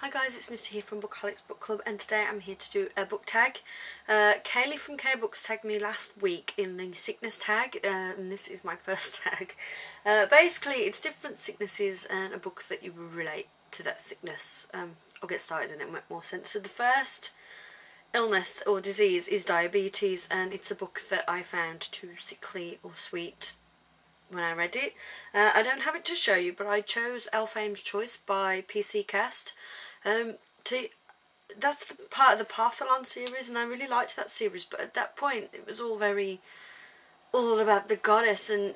Hi guys, it's Mr. here from Bookaholics Book Club, and today I'm here to do a book tag. Kaylee from K Books tagged me last week in the sickness tag, and this is my first tag. Basically, it's different sicknesses and a book that you will relate to that sickness. I'll get started and it will make more sense. So the first illness or disease is diabetes, and it's a book that I found too sickly or sweet when I read it. I don't have it to show you, but I chose Elfame's Choice by PC Cast. That's the part of the Partholon series, and I really liked that series, but at that point it was all about the goddess, and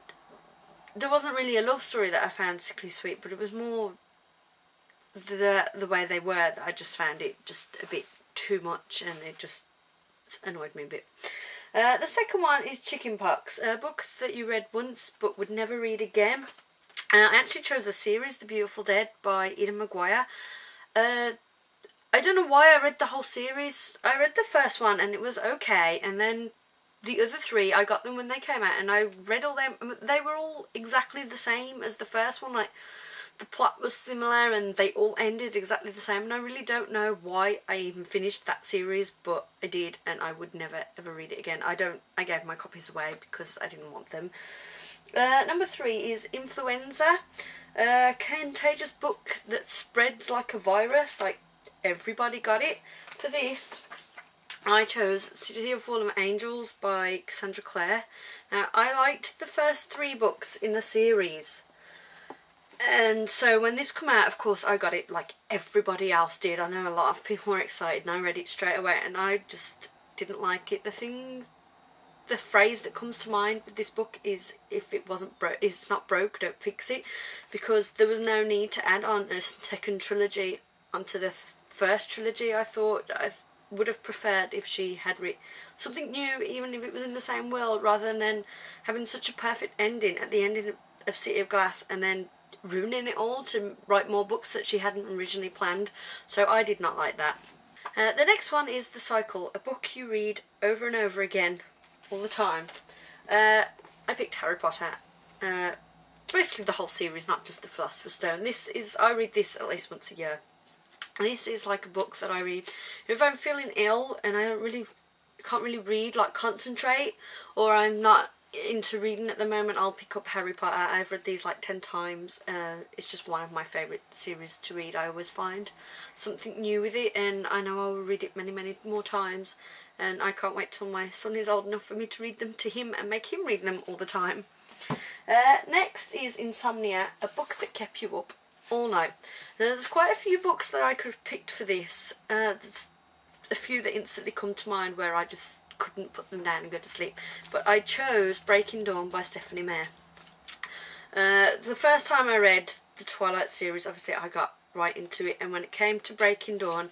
there wasn't really a love story that I found sickly sweet, but it was more the way they were that I just found it just a bit too much, and it just annoyed me a bit. The second one is Chickenpox, a book that you read once but would never read again. I actually chose a series, The Beautiful Dead by Eden Maguire. I don't know why I read the whole series. I read the first one and it was okay, and then the other three, I got them when they came out, and I read all them. They were all exactly the same as the first one. Like, the plot was similar and they all ended exactly the same, and I really don't know why I even finished that series, but I did, and I would never ever read it again. I gave my copies away because I didn't want them. Number 3 is Influenza, a contagious book that spreads like a virus. Like, everybody got it. For this, I chose City of Fallen Angels by Cassandra Clare. Now, I liked the first 3 books in the series, and so when this came out, of course, I got it like everybody else did. I know a lot of people were excited, and I read it straight away, and I just didn't like it. The phrase that comes to mind with this book is, if it wasn't it's not broke, don't fix it, because there was no need to add on a second trilogy onto the first trilogy. I thought I would have preferred if she had written something new, even if it was in the same world, rather than having such a perfect ending at the ending of City of Glass and then ruining it all to write more books that she hadn't originally planned. So I did not like that. The next one is The Cycle, a book you read over and over again all the time. I picked Harry Potter, basically the whole series, not just the Philosopher's Stone. I read this at least once a year. This is like a book that I read if I'm feeling ill and I can't really read, like concentrate, or I'm not into reading at the moment. I'll pick up Harry Potter. I've read these like 10 times. It's just one of my favourite series to read. I always find something new with it, and I know I will read it many more times, and I can't wait till my son is old enough for me to read them to him and make him read them all the time. Next is Insomnia, a book that kept you up all night. Now, there's quite a few books that I could have picked for this. There's a few that instantly come to mind where I just couldn't put them down and go to sleep, but I chose Breaking Dawn by Stephanie Meyer. The first time I read the Twilight series, obviously I got right into it, and when it came to Breaking Dawn,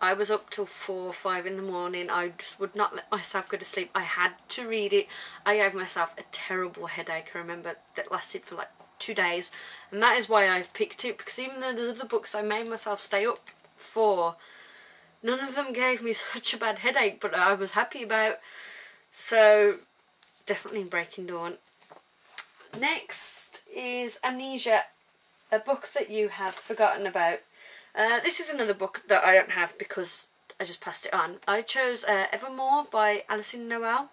I was up till 4 or 5 in the morning. I just would not let myself go to sleep. I had to read it. I gave myself a terrible headache, I remember, that lasted for like 2 days, and that is why I've picked it, because even though there's other books I made myself stay up for, none of them gave me such a bad headache, but I was happy about. So definitely Breaking Dawn. Next is Amnesia, a book that you have forgotten about. This is another book that I don't have because I just passed it on. I chose Evermore by Alison Noel.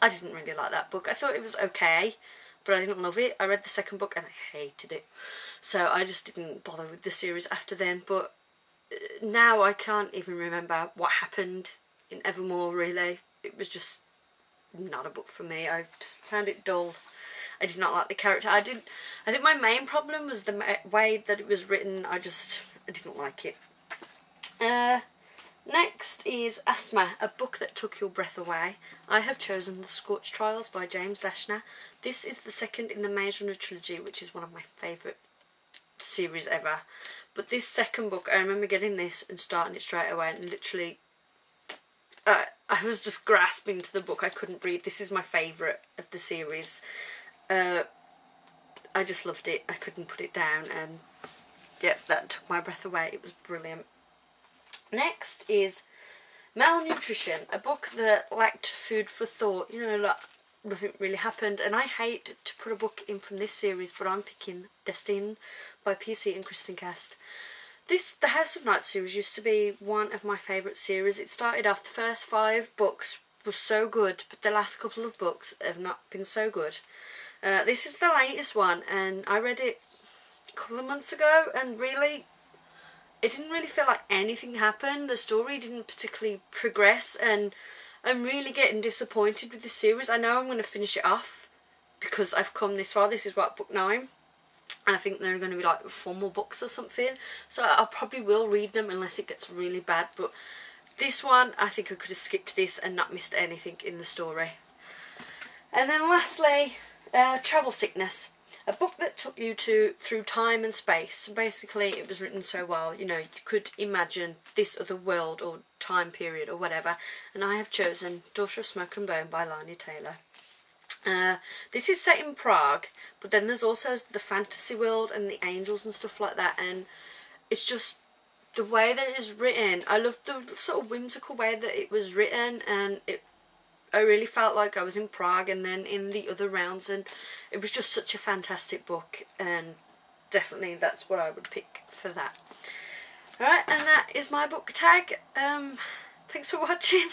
I didn't really like that book. I thought it was okay, but I didn't love it. I read the second book and I hated it, so I just didn't bother with the series after then. But now I can't even remember what happened in Evermore, really. It was just not a book for me. I just found it dull. I did not like the character. I think my main problem was the way that it was written. I didn't like it. Next is Asthma, a book that took your breath away. I have chosen The Scorch Trials by James Dashner. This is the second in the Maze Runner trilogy, which is one of my favourite series ever. But this second book, I remember getting this and starting it straight away, and literally I was just grasping to the book. I couldn't read. This is my favourite of the series. I just loved it. I couldn't put it down, and yep, that took my breath away. It was brilliant. Next is Malnutrition, a book that lacked food for thought. You know, like, nothing really happened, and I hate to put a book in from this series, but I'm picking Destined by PC and Kristen Cast. The House of Night series used to be one of my favourite series. It started off, the first 5 books was so good, but the last couple of books have not been so good. This is the latest one, and I read it a couple of months ago, and really, it didn't really feel like anything happened. The story didn't particularly progress, and I'm really getting disappointed with the series. I know I'm going to finish it off because I've come this far. This is what, book 9. And I think there are going to be like 4 more books or something. So I probably will read them unless it gets really bad. But this one, I think I could have skipped this and not missed anything in the story. And then lastly, Travel Sickness. A book that took you through time and space. Basically, it was written so well, you know, you could imagine this other world or time period or whatever. And I have chosen Daughter of Smoke and Bone by Lani Taylor. This is set in Prague, but then there's also the fantasy world and the angels and stuff like that, and it's just the way that it is written. I love the sort of whimsical way that it was written, and I really felt like I was in Prague and then in the other realms, and it was just such a fantastic book, and definitely that's what I would pick for that. Alright, and that is my book tag. Thanks for watching.